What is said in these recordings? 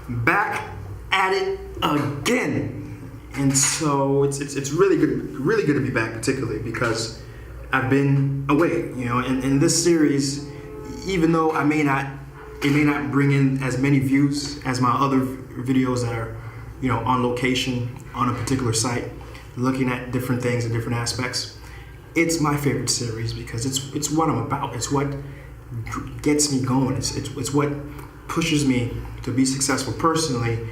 back at it again. And so it's really good to be back, particularly because I've been away, and in this series, even though it may not bring in as many views as my other videos that are, on location on a particular site, looking at different things and different aspects. It's my favorite series because it's what I'm about. It's what gets me going. It's what pushes me to be successful personally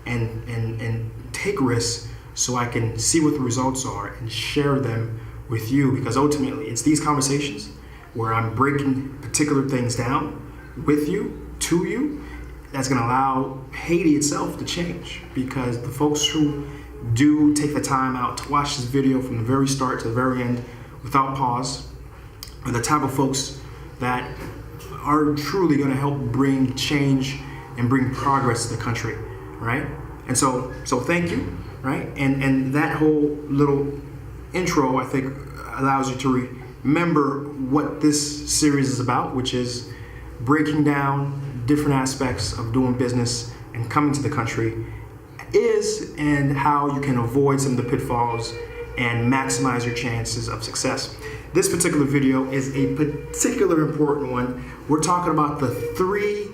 and take risks so I can see what the results are and share them with you, because ultimately it's these conversations where I'm breaking particular things down with you, to you, that's going to allow Haiti itself to change, because the folks who do take the time out to watch this video from the very start to the very end without pause are the type of folks that are truly going to help bring change and bring progress to the country, right? And so thank you, right? And that whole little intro, I think, allows you to remember what this series is about, which is breaking down different aspects of doing business and coming to the country and how you can avoid some of the pitfalls and maximize your chances of success. This particular video is a particular important one. We're talking about the 3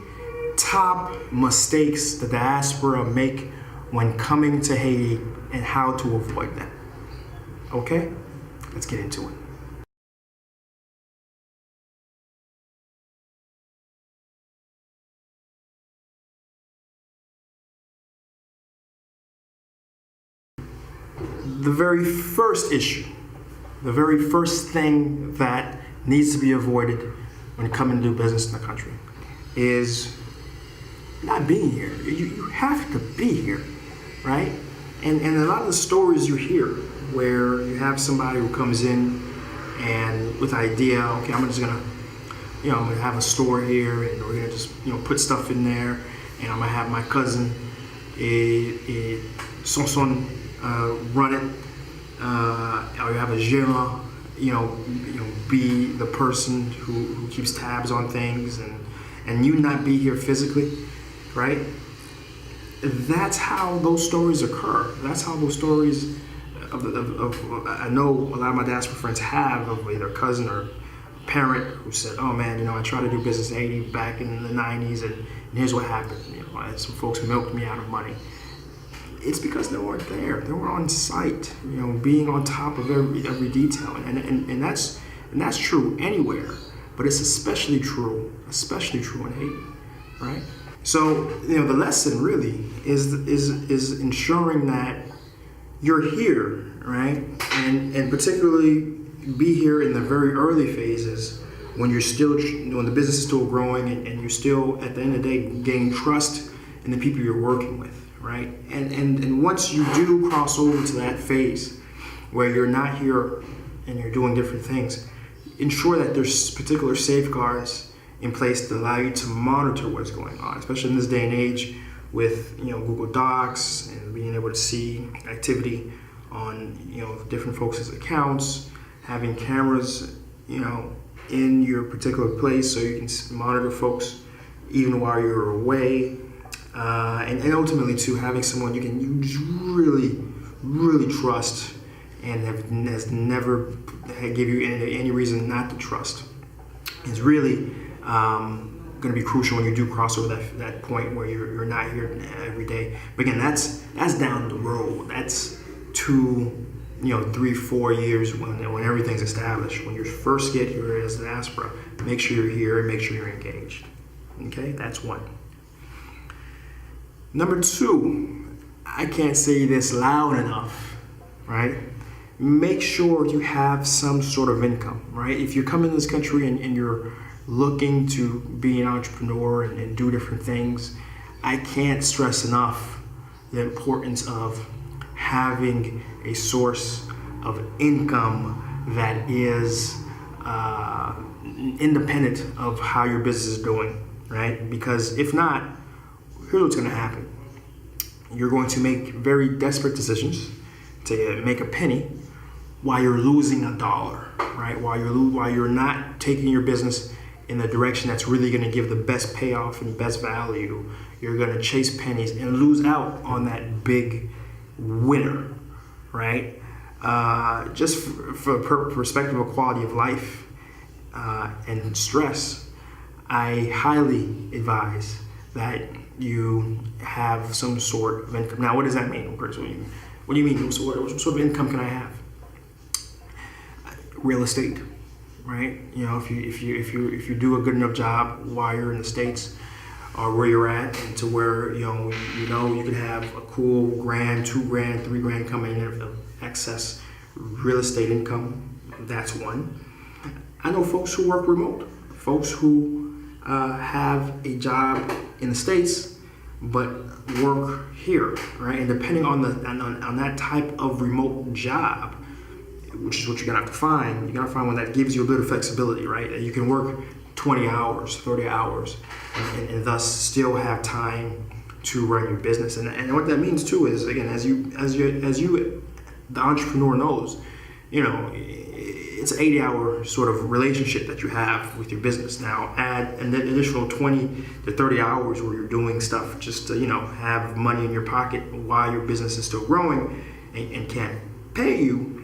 top mistakes the diaspora make when coming to Haiti and how to avoid them. Okay, let's get into it. The very first issue, the very first thing that needs to be avoided when coming to do business in the country is not being here. You have to be here, right? And a lot of the stories you hear where you have somebody who comes in and with the idea, okay, I'm just gonna, I'm gonna have a store here and we're gonna just, put stuff in there, and I'm gonna have my cousin, son, run it, or you have a gérant, be the person who keeps tabs on things, and you not be here physically, right? That's how those stories occur. That's how those stories I know a lot of my diaspora friends have, of either a cousin or a parent who said, oh man, I tried to do business in Haiti back in the 90s and here's what happened. Some folks milked me out of money. It's because they weren't there. They were on site, being on top of every detail, and that's true anywhere, but it's especially true in Haiti, right? So the lesson really is ensuring that you're here, right, and particularly be here in the very early phases when when the business is still growing and you're still at the end of the day gaining trust in the people you're working with. Right, and once you do cross over to that phase where you're not here and you're doing different things, ensure that there's particular safeguards in place to allow you to monitor what's going on, especially in this day and age with Google Docs and being able to see activity on different folks' accounts, having cameras in your particular place so you can monitor folks even while you're away. And ultimately, too, having someone you really trust and has never give you any reason not to trust is really going to be crucial when you do cross over that point where you're not here every day. But again, that's down the road. That's 2, 3, 4 years when everything's established. When you first get here as a diaspora, make sure you're here and make sure you're engaged. Okay, that's one. Number 2, I can't say this loud enough, right? Make sure you have some sort of income, right? If you're coming to this country and you're looking to be an entrepreneur and do different things, I can't stress enough the importance of having a source of income that is independent of how your business is doing, right? Because if not, here's what's going to happen. You're going to make very desperate decisions to make a penny while you're losing $1, right? While you're not taking your business in the direction that's really going to give the best payoff and best value, you're going to chase pennies and lose out on that big winner, right? Just for perspective of quality of life and stress, I highly advise that you have some sort of income. Now, what does that mean, Chris? What do you mean? What sort of income can I have? Real estate, right? You know, if you do a good enough job while you're in the States or where you're at, and to where you can have a cool $1,000, $2,000, $3,000 coming in of excess real estate income. That's one. I know folks who work remote, folks who have a job in the States but work here, right? And depending on that type of remote job, which is what you're gonna have to find, you're gonna find one that gives you a bit of flexibility, right? You can work 20 hours, 30 hours, and thus still have time to run your business. And what that means too is, again, as you the entrepreneur knows, you know, it's an 80-hour sort of relationship that you have with your business. Now add an additional 20 to 30 hours where you're doing stuff just to, have money in your pocket while your business is still growing and can't pay you.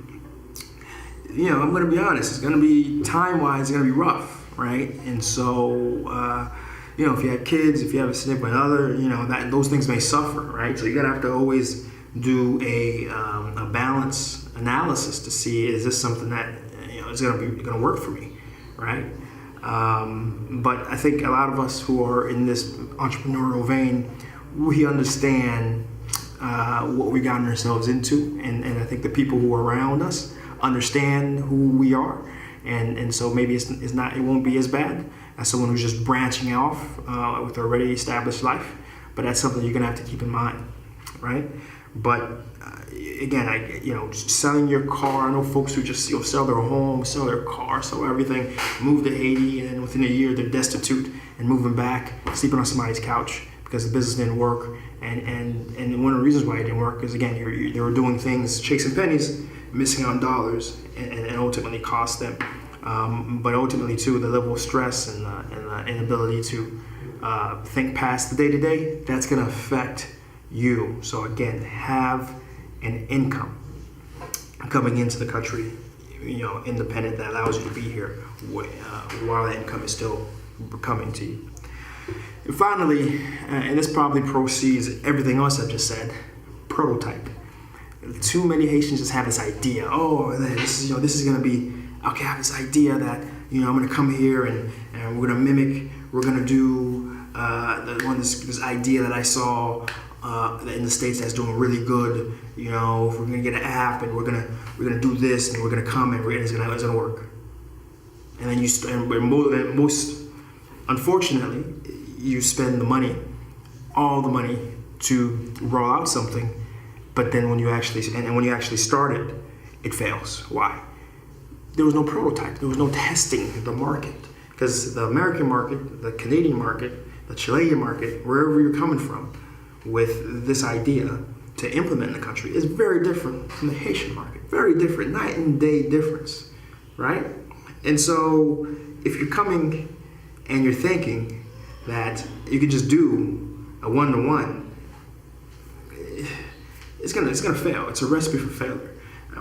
I'm going to be honest, it's going to be time-wise, it's going to be rough, right? And so, if you have kids, if you have a significant other, that those things may suffer, right? So you're going to have to always do a balance analysis to see, is this something that is going to work for me, right? But I think a lot of us who are in this entrepreneurial vein, we understand what we gotten ourselves into, and I think the people who are around us understand who we are, and so maybe it won't be as bad as someone who's just branching off with already established life. But that's something you're gonna have to keep in mind, right? But again, selling your car. I know folks who just sell their home, sell their car, sell everything, move to Haiti, and then within a year they're destitute and moving back, sleeping on somebody's couch because the business didn't work. And one of the reasons why it didn't work is, again, they were doing things, chasing pennies, missing on dollars, and ultimately cost them. But ultimately, too, the level of stress and the inability to think past the day-to-day, that's going to affect you. So again, have an income coming into the country, independent, that allows you to be here while that income is still coming to you. And finally, and this probably precedes everything else I've just said, prototype. Too many Haitians just have this idea. Oh, this is going to be okay. I have this idea that I'm going to come here and we're going to mimic. We're going to do this idea that I saw in the States that's doing really good. We're going to get an app and we're going to do this and we're going to come and it's going to work. And then most unfortunately, you spend all the money to roll out something, but then when you actually start it, it fails. Why? There was no prototype. There was no testing the market, because the American market, the Canadian market, the Chilean market, wherever you're coming from with this idea to implement in the country is very different from the Haitian market. Very different, night and day difference, right? And so if you're coming and you're thinking that you can just do a one-to-one, it's gonna fail. It's a recipe for failure.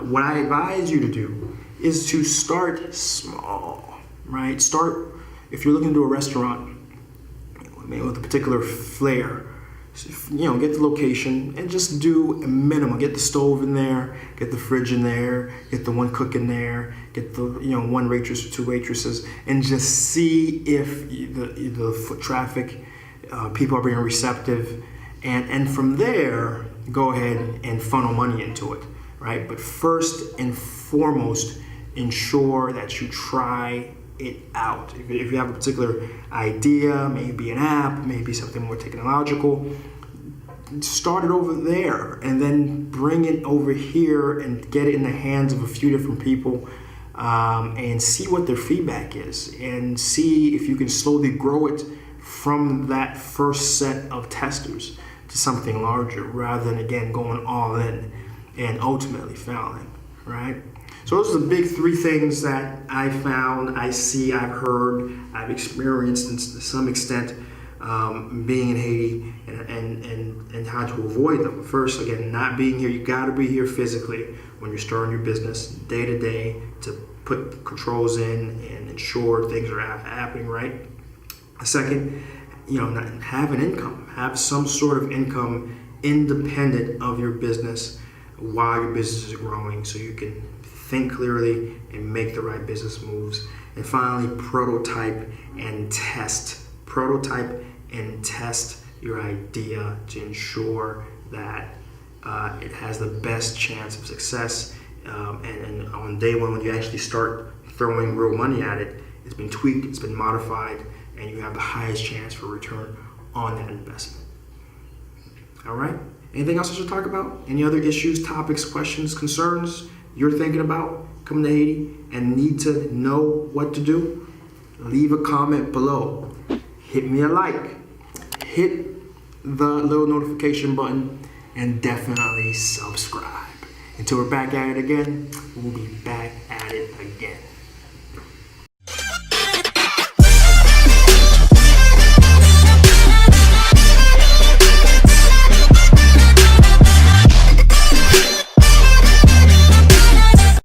What I advise you to do is to start small, right? If you're looking to do a restaurant, with a particular flair, get the location and just do a minimum. Get the stove in there, get the fridge in there, get the one cook in there, get the one waitress or two waitresses, and just see if the foot traffic, people are being receptive, and from there go ahead and funnel money into it, right? But first and foremost, ensure that you try it out. If you have a particular idea, maybe an app, maybe something more technological, start it over there and then bring it over here and get it in the hands of a few different people, and see what their feedback is, and see if you can slowly grow it from that first set of testers to something larger, rather than, again, going all in and ultimately failing, right? So those are the big three things that I found, I see, I've heard, I've experienced to some extent being in Haiti, and how to avoid them. First, again, not being here. You got to be here physically when you're starting your business day to day to put controls in and ensure things are happening right. Second, have an income, have some sort of income independent of your business while your business is growing, so you can think clearly and make the right business moves. And finally, prototype and test. Prototype and test your idea to ensure that it has the best chance of success. And on day one, when you actually start throwing real money at it, it's been tweaked, it's been modified, and you have the highest chance for return on that investment. All right? Anything else I should talk about? Any other issues, topics, questions, concerns you're thinking about coming to Haiti and need to know what to do? Leave a comment below. Hit me a like. Hit the little notification button and definitely subscribe. Until we're back at it again, we'll be back at it again.